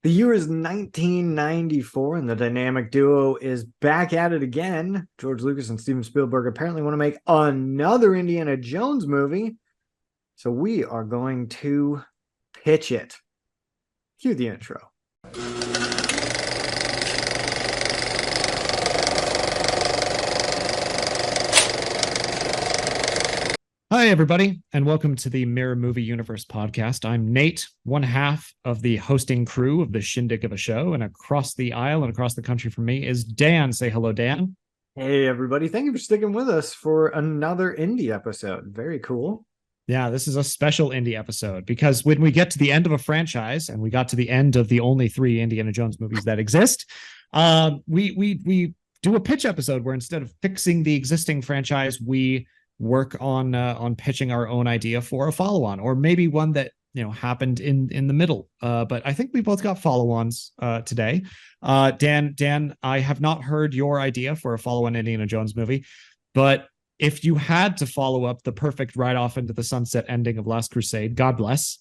The year is 1994, and the dynamic duo is back at it again. George Lucas and Steven Spielberg apparently want to make another Indiana Jones movie. So we are going to pitch it. Cue the intro. Hi, everybody, and welcome to the Mirror Movie Universe podcast. I'm Nate, one half of the hosting crew of the Shindig of a Show, and across the aisle and across the country from me is Dan. Say hello, Dan. Hey, everybody. Thank you for sticking with us for another indie episode. Very cool. Yeah, this is a special indie episode because when we get to the end of a franchise, and we got to the end of the only 3 Indiana Jones movies that exist, we do a pitch episode where instead of fixing the existing franchise, we work on pitching our own idea for a follow-on, or maybe one that happened in the middle. But I think we both got follow-ons today. Dan, I have not heard your idea for a follow-on Indiana Jones movie, but if you had to follow up the perfect ride off into the sunset ending of Last Crusade, God bless,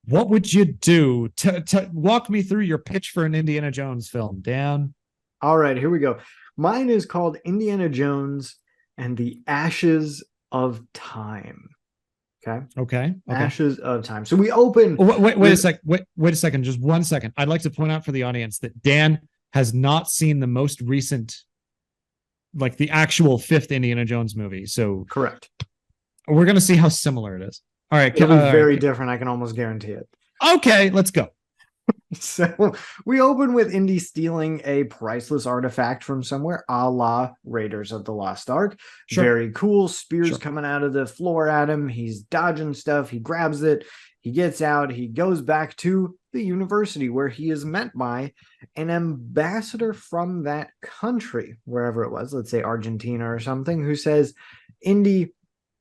what would you do to walk me through your pitch for an Indiana Jones film, Dan? All right, here we go. Mine is called Indiana Jones and the Ashes of Time. Okay. Ashes of Time. So we open. Wait a sec. Wait a second. Just 1 second. I'd like to point out for the audience that Dan has not seen the most recent, like the actual 5th Indiana Jones movie. So correct. We're gonna see how similar it is. All right. It'll be very different. I can almost guarantee it. Okay, let's go. So we open with Indy stealing a priceless artifact from somewhere, a la Raiders of the Lost Ark. Sure. Very cool. Spears coming out of the floor at him. He's dodging stuff. He grabs it. He gets out. He goes back to the university where he is met by an ambassador from that country, wherever it was, let's say Argentina or something, who says, Indy,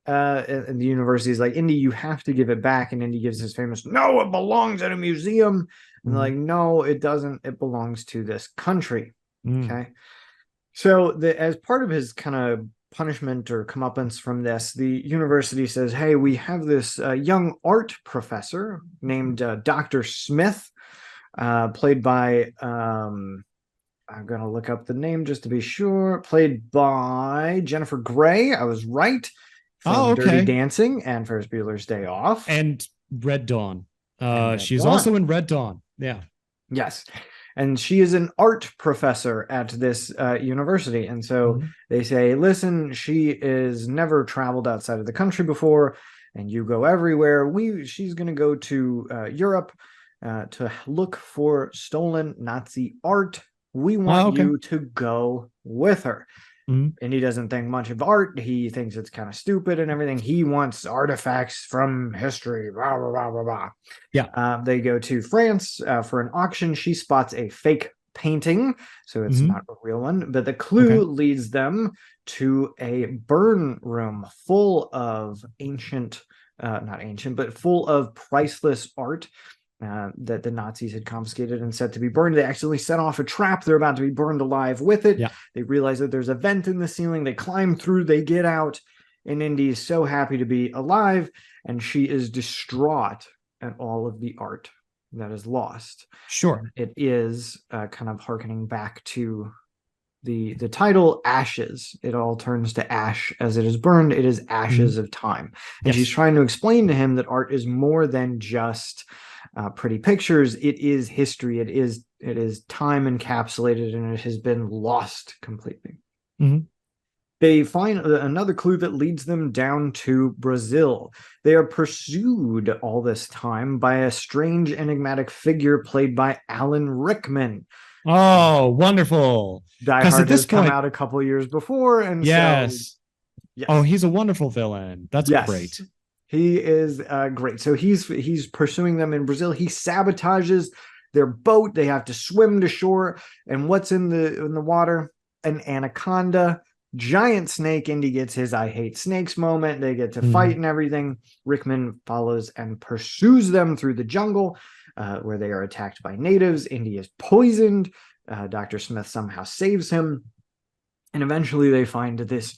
and the university is like, Indy, you have to give it back. And Indy gives his famous, no, it belongs at a museum. And they're like, no, it doesn't. It belongs to this country. Okay. So as part of his kind of punishment or comeuppance from this, the university says, hey, we have this young art professor named Dr. Smith, played by, I'm going to look up the name just to be sure, played by Jennifer Grey. I was right. From Dirty Dancing and Ferris Bueller's Day Off. And Red Dawn. She's also in Red Dawn. Yeah. Yes. And she is an art professor at this university. And so they say, listen, she is never traveled outside of the country before, and you go everywhere. She's going to go to Europe to look for stolen Nazi art. We want you to go with her. And he doesn't think much of art. He thinks it's kind of stupid and everything. He wants artifacts from history. Blah, blah, blah, blah, blah. Yeah. They go to France for an auction. She spots a fake painting, so it's not a real one. But the clue leads them to a burn room full of full of priceless art that the Nazis had confiscated and set to be burned. They accidentally set off a trap. They're about to be burned alive with it. Yeah. They realize that there's a vent in the ceiling. They climb through, they get out, and Indy is so happy to be alive, and she is distraught at all of the art that is lost. Sure. It is kind of hearkening back to the title, Ashes. It all turns to ash as it is burned. It is Ashes of Time. And she's trying to explain to him that art is more than just pretty pictures. It is history. It is time encapsulated, and it has been lost completely. They find another clue that leads them down to Brazil. They are pursued all this time by a strange, enigmatic figure played by Alan Rickman. Oh, wonderful! Die Hard has come out a couple of years before, and yes. Oh, he's a wonderful villain. That's great. He is great. So he's pursuing them in Brazil. He sabotages their boat. They have to swim to shore. And what's in the water? An anaconda, giant snake. Indy gets his I hate snakes moment. They get to fight and everything. Rickman follows and pursues them through the jungle, where they are attacked by natives. Indy is poisoned. Dr. Smith somehow saves him. And eventually they find this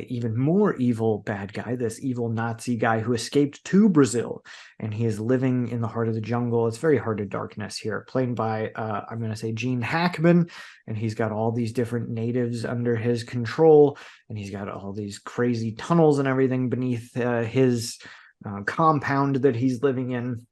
even more evil bad guy, this evil Nazi guy who escaped to Brazil, and he is living in the heart of the jungle. It's very Heart of Darkness here, played by I'm going to say Gene Hackman, and he's got all these different natives under his control, and he's got all these crazy tunnels and everything beneath his compound that he's living in.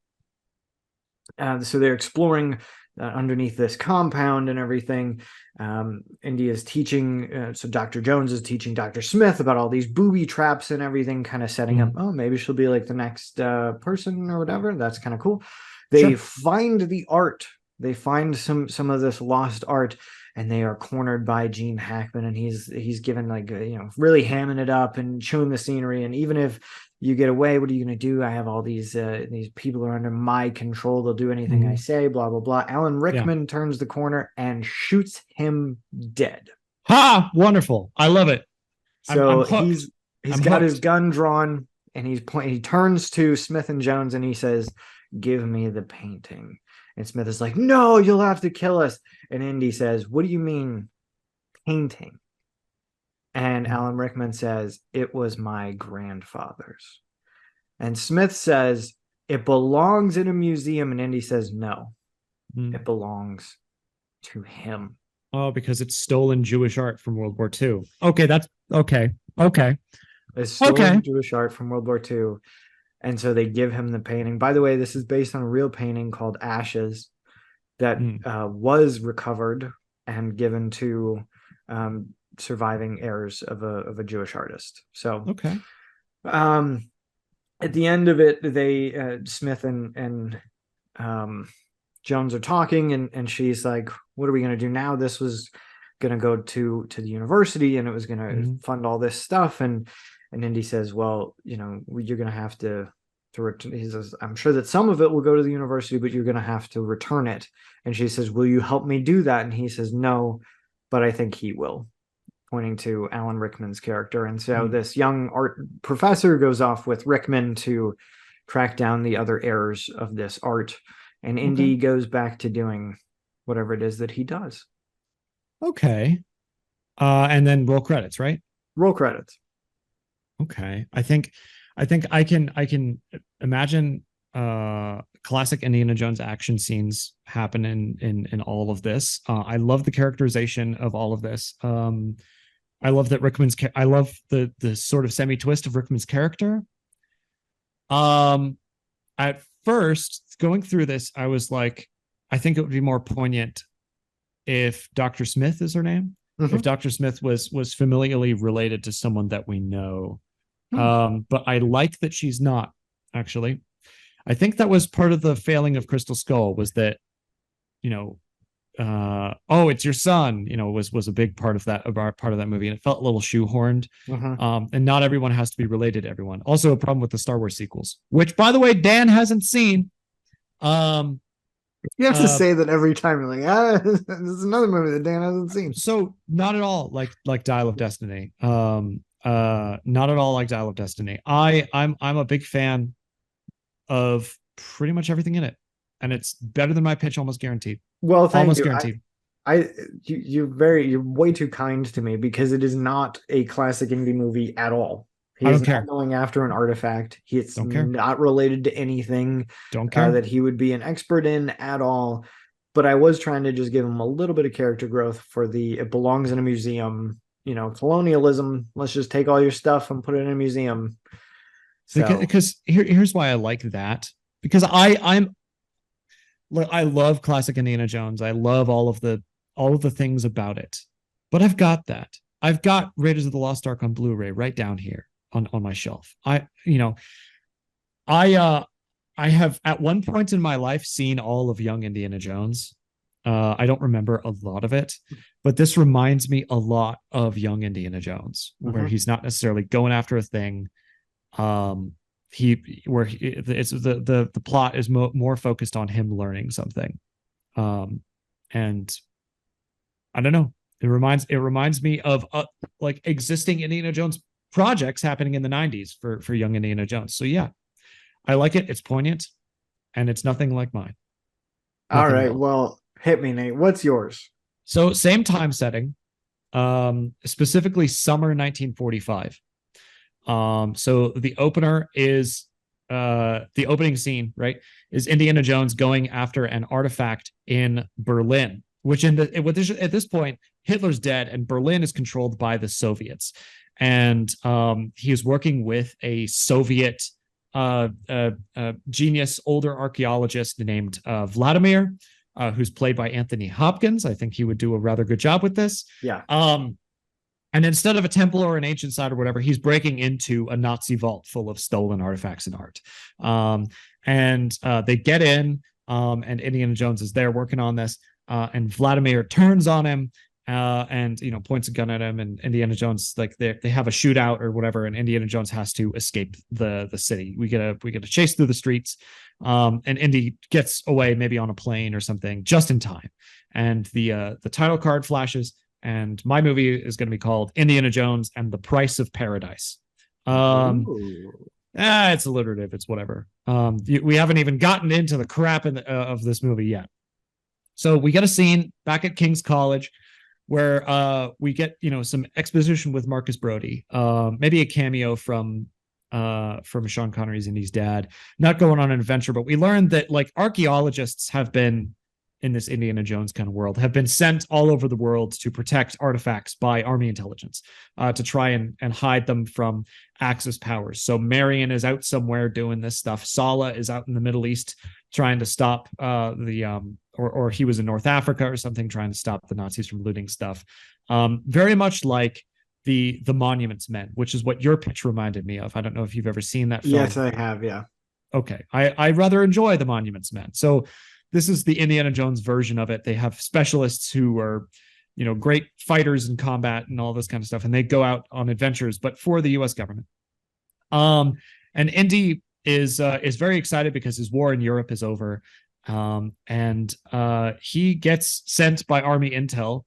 So they're exploring underneath this compound and everything. Indy is teaching, so Dr. Jones is teaching Dr. Smith about all these booby traps and everything, kind of setting up, oh, maybe she'll be like the next person or whatever. That's kind of cool. They find the art. They find some of this lost art, and they are cornered by Gene Hackman, and he's given like, really hamming it up and chewing the scenery. And even if you get away, what are you going to do? I have all these people are under my control. They'll do anything I say, blah, blah, blah. Alan Rickman turns the corner and shoots him dead. Ha! Wonderful. I love it. So he's got his gun drawn, and he turns to Smith and Jones, and he says, "Give me the painting." And Smith is like, "No, you'll have to kill us." And Indy says, "What do you mean painting?" And Alan Rickman says, "It was my grandfather's." And Smith says, "It belongs in a museum." And Indy says, "No, it belongs to him." Oh, because it's stolen Jewish art from World War II. Okay, that's okay. Okay. It's stolen Jewish art from World War II. And so they give him the painting. By the way, this is based on a real painting called Ashes that was recovered and given to surviving heirs of a Jewish artist. So at the end of it, they Smith and Jones are talking, and she's like, "What are we going to do now?" This was going to go to the university, and it was going to fund all this stuff. And Indy says, "Well, you're going to have to return." He says, "I'm sure that some of it will go to the university, but you're going to have to return it." And she says, "Will you help me do that?" And he says, "No, but I think he will," pointing to Alan Rickman's character. And so this young art professor goes off with Rickman to track down the other heirs of this art. And Indy goes back to doing whatever it is that he does. Okay. And then roll credits, right? Roll credits. Okay. I think I can imagine classic Indiana Jones action scenes happen in all of this. I love the characterization of all of this. I love that I love the sort of semi-twist of Rickman's character. At first, going through this, I was like, I think it would be more poignant if Dr. Smith is her name. If Dr. Smith was familially related to someone that we know. But I like that she's not, actually. I think that was part of the failing of Crystal Skull, was that, oh, it's your son, was a big part of that movie, and it felt a little shoehorned. And not everyone has to be related to everyone. Also a problem with the Star Wars sequels, which, by the way, Dan hasn't seen. You have to say that every time. You're like, this is another movie that Dan hasn't seen. So not at all like Dial of Destiny. Not at all like Dial of Destiny. I'm a big fan of pretty much everything in it, and it's better than my pitch, almost guaranteed. Well, thank almost you. Guaranteed. You're way too kind to me, because it is not a classic indie movie at all. He is not going after an artifact. It's not related to anything that he would be an expert in at all. But I was trying to just give him a little bit of character growth for it belongs in a museum. Colonialism. Let's just take all your stuff and put it in a museum. So. Because here's why I like that. Because I love classic Indiana Jones. I love all of the things about it. But I've got that. I've got Raiders of the Lost Ark on Blu-ray right down here on my shelf. I have at one point in my life seen all of Young Indiana Jones. I don't remember a lot of it, but this reminds me a lot of Young Indiana Jones, where he's not necessarily going after a thing. The plot is more focused on him learning something. And I don't know. It reminds me of like existing Indiana Jones projects happening in the 90s for Young Indiana Jones. So yeah, I like it. It's poignant, and it's nothing like mine. All right. Well, hit me, Nate. What's yours? So same time setting. specifically summer 1945. So the opener is the opening scene, right, is Indiana Jones going after an artifact in Berlin, which at this point, Hitler's dead and Berlin is controlled by the Soviets. And he is working with a Soviet genius older archaeologist named Vladimir, who's played by Anthony Hopkins. I think he would do a rather good job with this. Yeah. And instead of a temple or an ancient site or whatever, he's breaking into a Nazi vault full of stolen artifacts and art. And they get in, and Indiana Jones is there working on this. And Vladimir turns on him and points a gun at him. And Indiana Jones, like they have a shootout or whatever, and Indiana Jones has to escape the city. We get a chase through the streets, and Indy gets away maybe on a plane or something just in time. And the title card flashes. And my movie is going to be called Indiana Jones and the Price of Paradise. It's alliterative. It's whatever. We haven't even gotten into the crap of this movie yet. So we get a scene back at King's College where we get some exposition with Marcus Brody, maybe a cameo from Sean Connery's Indy's dad. Not going on an adventure, but we learned that like archaeologists have been in this Indiana Jones kind of world, have been sent all over the world to protect artifacts by Army intelligence, to try and hide them from Axis powers. So Marion is out somewhere doing this stuff. Sala is out in the Middle East trying to stop or he was in North Africa or something, trying to stop the Nazis from looting stuff. Very much like the Monuments Men, which is what your pitch reminded me of. I don't know if you've ever seen that film. Yes, I have. Yeah. Okay. I rather enjoy the Monuments Men. So this is the Indiana Jones version of it. They have specialists who are, great fighters in combat and all this kind of stuff, and they go out on adventures, but for the U.S. government. And Indy is very excited because his war in Europe is over, and he gets sent by Army Intel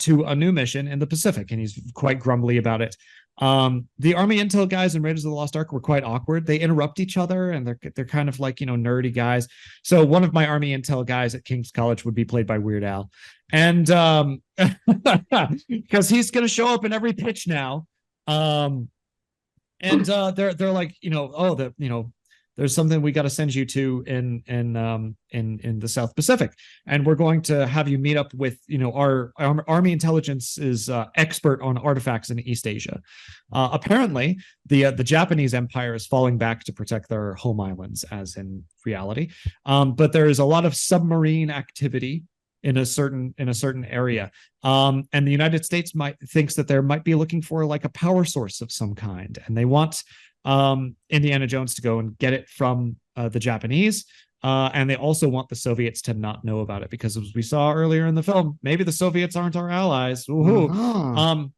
to a new mission in the Pacific, and he's quite grumbly about it. The Army Intel guys in Raiders of the Lost Ark were quite awkward. They interrupt each other, and they're kind of like nerdy guys. So one of my Army Intel guys at King's College would be played by Weird Al, and because he's going to show up in every pitch now. And they're like, there's something we got to send you to in the South Pacific, and we're going to have you meet up with our Army intelligence is expert on artifacts in East Asia. Apparently, the Japanese Empire is falling back to protect their home islands, as in reality. But there is a lot of submarine activity in a certain area, and the United States thinks that they might be looking for like a power source of some kind, and they want Indiana Jones to go and get it from the Japanese, and they also want the Soviets to not know about it, because as we saw earlier in the film, maybe the Soviets aren't our allies. So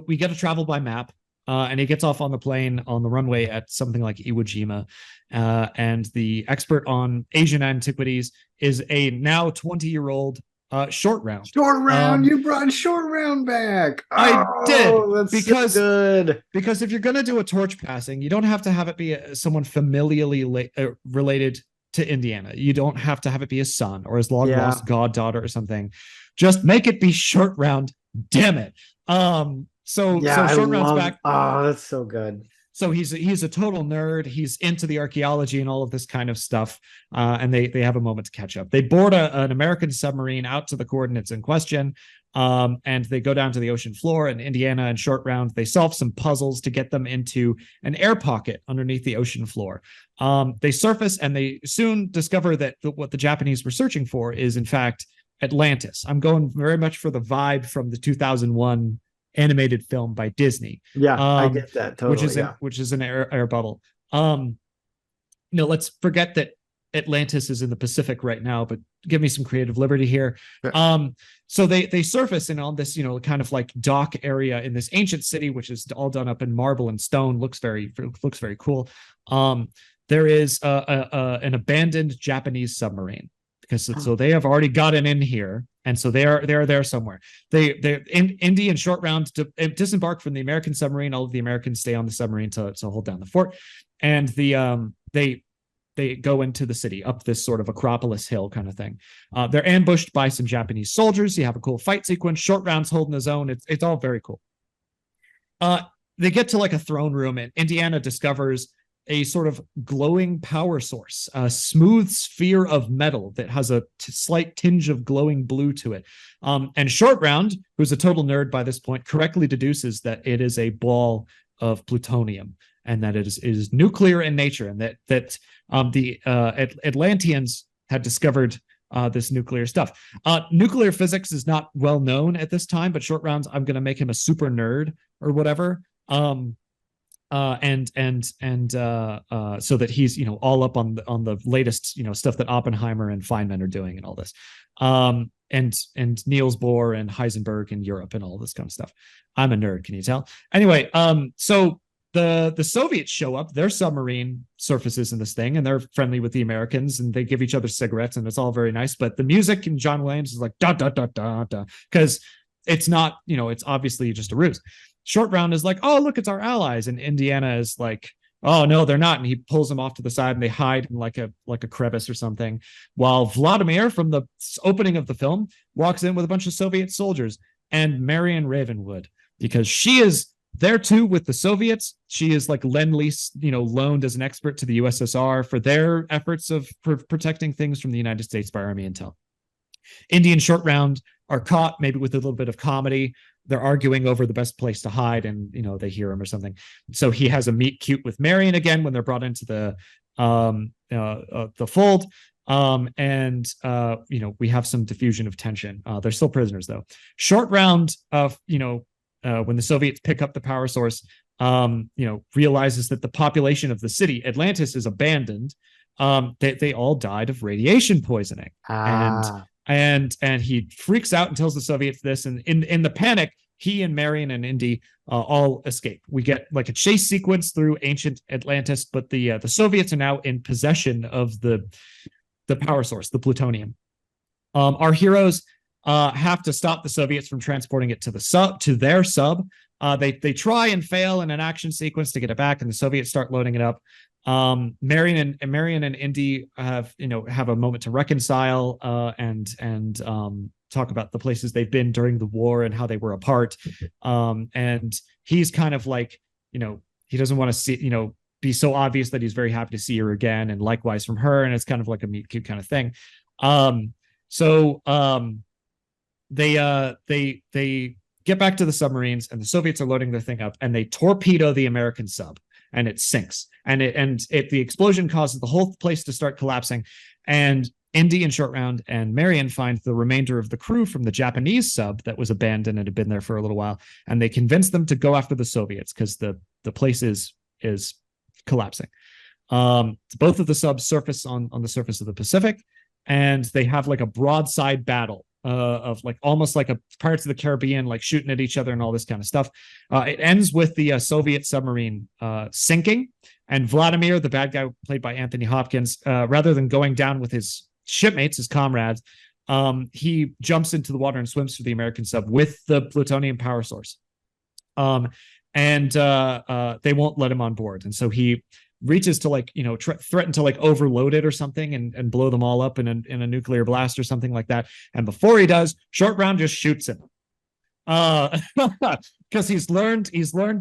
we get to travel by map, and he gets off on the plane on the runway at something like Iwo Jima, and the expert on Asian antiquities is a now 20-year-old Short Round. You brought Short Round back. I did, because so good. Because if you're going to do a torch passing, you don't have to have it be someone familially related to Indiana. You don't have to have it be his son or his long-lost goddaughter or something. Just make it be Short Round. Damn it. So Short Round's back. Oh, that's so good. So he's a total nerd. He's into the archaeology and all of this kind of stuff. And they have a moment to catch up. They board an American submarine out to the coordinates in question. And they go down to the ocean floor, and Indiana and Short Round, they solve some puzzles to get them into an air pocket underneath the ocean floor. They surface, and they soon discover that what the Japanese were searching for is in fact Atlantis. I'm going very much for the vibe from the 2001 animated film by Disney. I get that totally. Which is an air bubble. Let's forget that Atlantis is in the Pacific right now, but give me some creative liberty here. Sure. So they surface in on this, kind of like dock area in this ancient city, which is all done up in marble and stone. Looks very cool. There is an abandoned Japanese submarine, so they have already gotten in here, and so they're there somewhere. Indy and Short Round disembark from the American submarine. All of the Americans stay on the submarine to hold down the fort, and they they go into the city up this sort of Acropolis hill kind of thing. They're ambushed by some Japanese soldiers. You have a cool fight sequence. Short Round's holding his own. It's all very cool. They get to like a throne room, and Indiana discovers a sort of glowing power source, a smooth sphere of metal that has a slight tinge of glowing blue to it. And Short Round, who's a total nerd by this point, correctly deduces that it is a ball of plutonium, and that it is nuclear in nature, and that the Atlanteans had discovered this nuclear stuff. Nuclear physics is not well known at this time, but Short Round's, I'm going to make him a super nerd or whatever. So that he's, you know, all up on the latest, you know, stuff that Oppenheimer and Feynman are doing and all this, and Niels Bohr and Heisenberg in Europe and all this kind of stuff. I'm a nerd, can you tell? Anyway, so the Soviets show up. Their submarine surfaces in this thing, and they're friendly with the Americans, and they give each other cigarettes, and it's all very nice. But the music in John Williams is like da da da da da, because it's not, you know, it's obviously just a ruse. Short Round is like, oh, look, it's our allies. And Indiana is like, oh, no, they're not. And he pulls them off to the side, and they hide in like a crevice or something. While Vladimir, from the opening of the film, walks in with a bunch of Soviet soldiers and Marion Ravenwood, because she is there too with the Soviets. She is like Lend-Lease, you know, loaned as an expert to the USSR for their efforts of protecting things from the United States by Army Intel. Indy and Short Round are caught, maybe with a little bit of comedy. They're arguing over the best place to hide, and, you know, they hear him or something. So he has a meet cute with Marion again when they're brought into the fold. You know, we have some diffusion of tension. They're still prisoners though. Short Round, you know, when the Soviets pick up the power source, you know, realizes that the population of the city, Atlantis, is abandoned. They all died of radiation poisoning. And he freaks out and tells the Soviets this, and in the panic, he and Marion and Indy all escape. We get like a chase sequence through ancient Atlantis, but the Soviets are now in possession of the power source, the plutonium. Our heroes have to stop the Soviets from transporting it to their sub. They try and fail in an action sequence to get it back, and the Soviets start loading it up. Marion and Indy have a moment to reconcile and talk about the places they've been during the war and how they were apart. And he's kind of like, you know, he doesn't want to see, you know, be so obvious that he's very happy to see her again, and likewise from her, and it's kind of like a meet cute kind of thing. They get back to the submarines, and the Soviets are loading their thing up, and they torpedo the American sub, and it sinks. The explosion causes the whole place to start collapsing. And Indy and Short Round and Marion find the remainder of the crew from the Japanese sub that was abandoned and had been there for a little while, and they convince them to go after the Soviets because the place is collapsing. Both of the subs surface on the surface of the Pacific, and they have like a broadside battle of like almost like a Pirates of the Caribbean, like shooting at each other and all this kind of stuff. It ends with the Soviet submarine sinking, and Vladimir, the bad guy played by Anthony Hopkins, rather than going down with his shipmates, his comrades, he jumps into the water and swims for the American sub with the plutonium power source. They won't let him on board, and so he reaches to like, you know, threaten to like overload it or something and blow them all up in a nuclear blast or something like that. And before he does, Short Round just shoots him. Because he's learned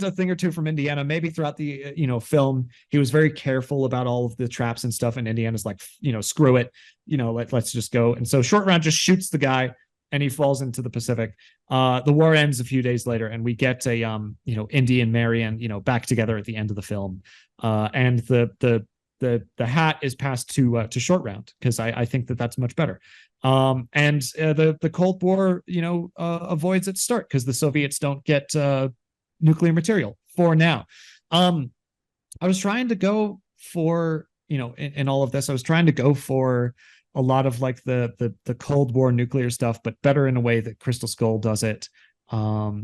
a thing or two from Indiana. Maybe throughout the film, he was very careful about all of the traps and stuff, and Indiana's like, screw it, let's just go. And so Short Round just shoots the guy, and he falls into the Pacific. The war ends a few days later, and we get a Indy and Marion back together at the end of the film. And the hat is passed to Short Round, because I think that's much better. And the Cold War avoids its start because the Soviets don't get nuclear material for now. I was trying to go for in all of this, I was trying to go for a lot of like the Cold War nuclear stuff, but better in a way that Crystal Skull does it. I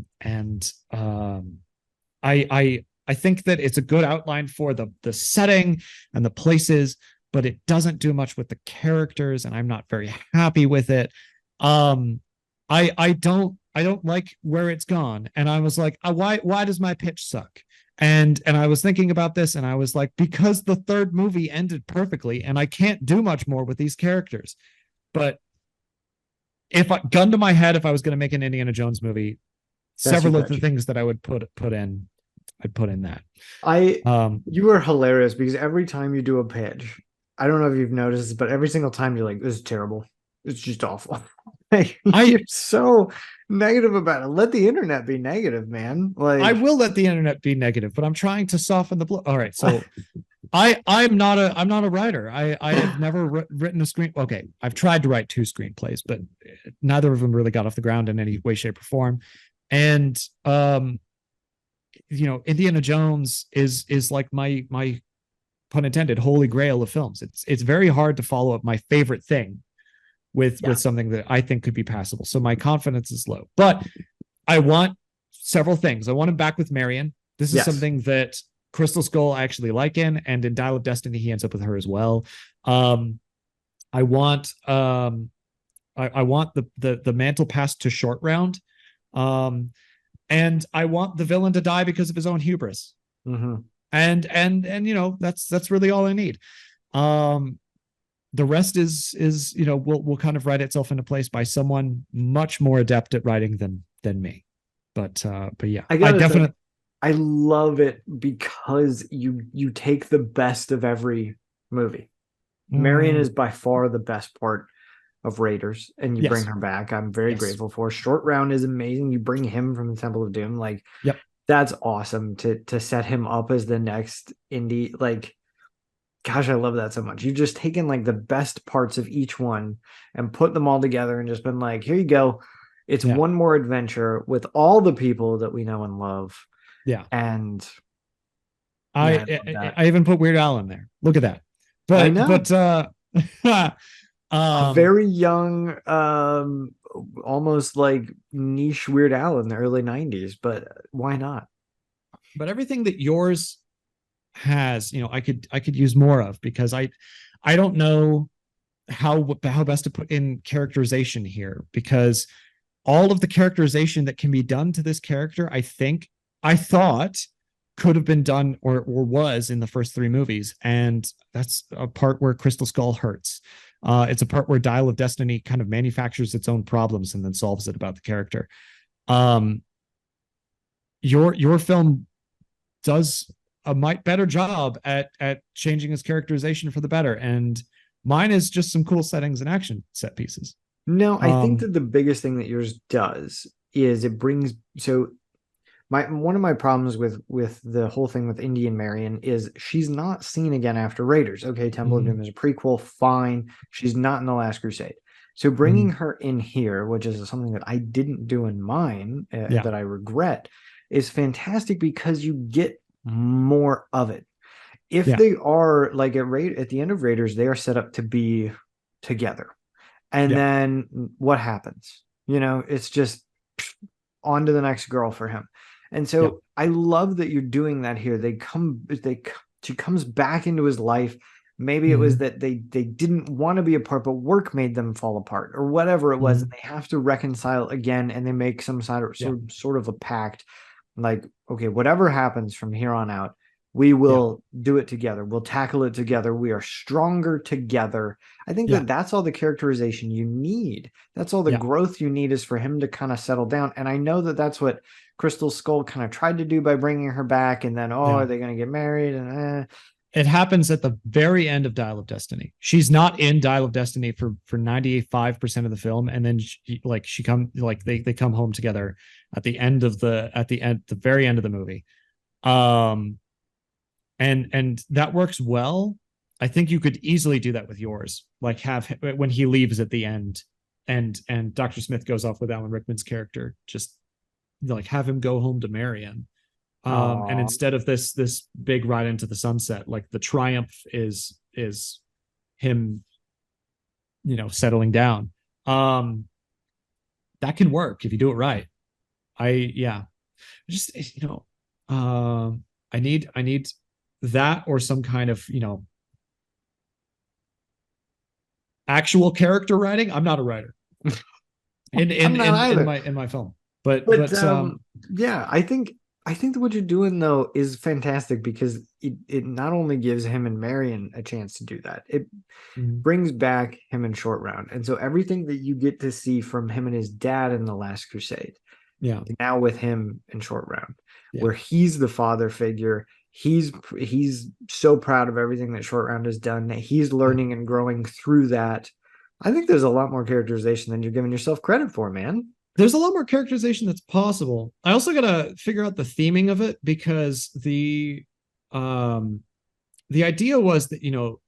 think that it's a good outline for the setting and the places, but it doesn't do much with the characters, and I'm not very happy with it. I don't like where it's gone, and I was like, why does my pitch suck? And I was thinking about this, and I was like, because the third movie ended perfectly, and I can't do much more with these characters. But if I, gun to my head, if I was going to make an Indiana Jones movie, several of the things that I would put in, I'd put in that. You are hilarious because every time you do a pitch, I don't know if you've noticed, but every single time you're like, this is terrible. It's just awful. You're so negative about it. Let the internet be negative, man. Like, I will let the internet be negative, but I'm trying to soften the blow. All right, so I'm not a writer. I have never written a screen. Okay, I've tried to write 2 screenplays, but neither of them really got off the ground in any way, shape, or form. And Indiana Jones is like my pun intended holy grail of films. It's very hard to follow up my favorite thing with something that I think could be passable. So my confidence is low, but I want several things. I want him back with Marion. This is something that Crystal Skull I actually like and in Dial of Destiny he ends up with her as well. I want the mantle passed to Short Round. And I want the villain to die because of his own hubris. Mm-hmm. And that's really all I need. The rest is will kind of write itself into place by someone much more adept at writing than me. But yeah, I love it because you take the best of every movie. Marion is by far the best part of Raiders, and you bring her back. I'm very grateful for. Short Round is amazing. You bring him from the Temple of Doom. Like, that's awesome to set him up as the next Indy. Like, gosh, I love that so much. You've just taken like the best parts of each one and put them all together and just been like, here you go. It's one more adventure with all the people that we know and love. Yeah. And I even put Weird Al in there. Look at that. But I know. But very young, almost like niche Weird Al in the early 90s, but why not? But everything that yours has, I could use more of, because I don't know how best to put in characterization here, because all of the characterization that can be done to this character, I thought could have been done or was in the first 3 movies. And that's a part where Crystal Skull hurts. It's a part where Dial of Destiny kind of manufactures its own problems and then solves it about the character. Your film does a better job at changing his characterization for the better, and mine is just some cool settings and action set pieces. No, I think that the biggest thing that yours does is it brings one of my problems with the whole thing with Indy and Marion is she's not seen again after Raiders. Okay, Temple of Doom is a prequel, fine. She's not in The Last Crusade. So bringing her in here, which is something that I didn't do in mine, that I regret, is fantastic because you get more of it. If they are like at the end of Raiders, they are set up to be together. And then what happens? It's just on to the next girl for him. And so I love that you're doing that here. She comes back into his life. Maybe it was that they didn't want to be apart, but work made them fall apart or whatever it was. And they have to reconcile again, and they make some sort of a pact. Like, okay, whatever happens from here on out, we will do it together. We'll tackle it together. We are stronger together. I think that's all the characterization you need. That's all the growth you need, is for him to kind of settle down. And I know that that's what Crystal Skull kind of tried to do by bringing her back. And then, are they going to get married? And it happens at the very end of Dial of Destiny. She's not in Dial of Destiny for 95% of the film, and then they come home together at the very end of the movie. And that works well. I think you could easily do that with yours, like have when he leaves at the end, and Dr. Smith goes off with Alan Rickman's character, just like have him go home to Marion. And instead of this big ride into the sunset, like the triumph is him, settling down. That can work if you do it right. I need that, or some kind of, actual character writing. I'm not a writer in my film, but yeah, I think I think that what you're doing though is fantastic because it not only gives him and Marion a chance to do that, it brings back him in Short Round. And so everything that you get to see from him and his dad in The Last Crusade, Yeah. now with him in Short Round, where he's the father figure. He's so proud of everything that Short Round has done, that he's learning and growing through that. I think there's a lot more characterization than you're giving yourself credit for, man. There's a lot more characterization that's possible. I also gotta figure out the theming of it, because the idea was that, you know,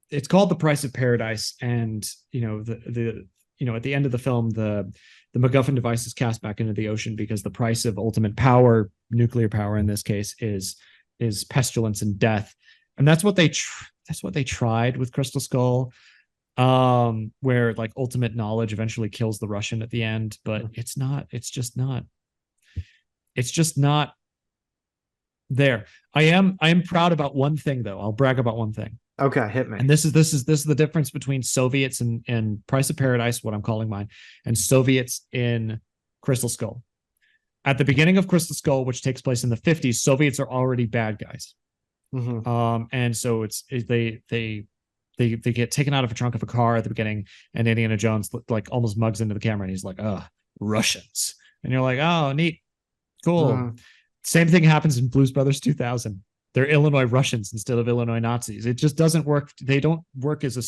it's called The Price of Paradise, and you know, the you know, at the end of the film, the MacGuffin device is cast back into the ocean because the price of ultimate power, nuclear power in this case, is pestilence and death. And that's what they tried with Crystal Skull, where like ultimate knowledge eventually kills the Russian at the end, but it's just not there. I am proud about one thing though. I'll brag about one thing. Okay, hit me. And this is the difference between Soviets and Price of Paradise, what I'm calling mine, and Soviets in Crystal Skull. At the beginning of Crystal Skull, which takes place in the 50s, Soviets are already bad guys. And so they get taken out of a trunk of a car at the beginning, and Indiana Jones like almost mugs into the camera, and he's like, "Oh, Russians," and you're like, "Oh, neat, cool." Same thing happens in Blues Brothers 2000. They're Illinois Russians instead of Illinois Nazis. It just doesn't work. They don't work as a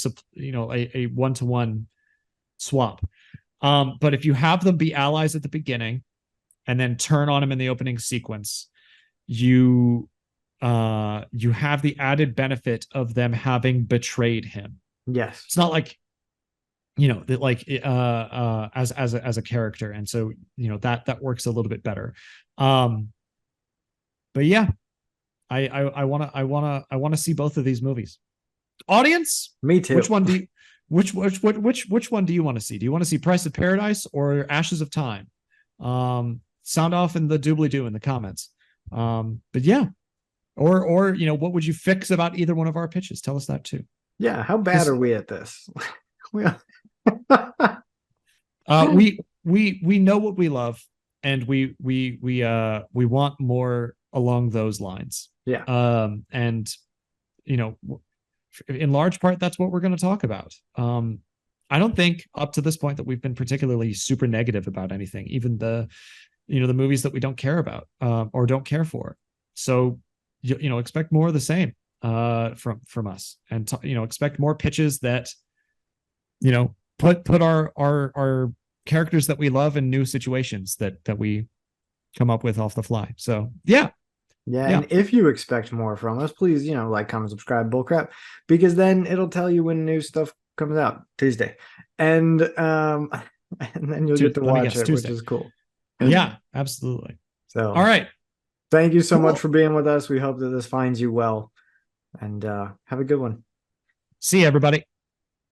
one-to-one swap. But if you have them be allies at the beginning and then turn on them in the opening sequence, you have the added benefit of them having betrayed him. Yes. It's not like, you know, that like as a character. And so, you know, that works a little bit better. But yeah, I want to see both of these movies. Audience, me too. Which one do you which one do you want to see? Do you want to see Price of Paradise or Ashes of Time? Sound off in the doobly-doo in the comments. But yeah, or you know, what would you fix about either one of our pitches? Tell us that too. Yeah, how bad are we at this? we know what we love, and we want more along those lines. Yeah. And you know, in large part, that's what we're going to talk about. I don't think up to this point that we've been particularly super negative about anything, even the movies that we don't care about or don't care for. So you know, expect more of the same from us, and expect more pitches that, you know, put our characters that we love in new situations that we come up with off the fly. So yeah. And if you expect more from us, please, you know, like, comment, subscribe, bullcrap, because then it'll tell you when new stuff comes out Tuesday, and then you'll get to watch it, Tuesday, which is cool. Yeah, absolutely. So all right, thank you so much for being with us. We hope that this finds you well, and have a good one. See you, everybody.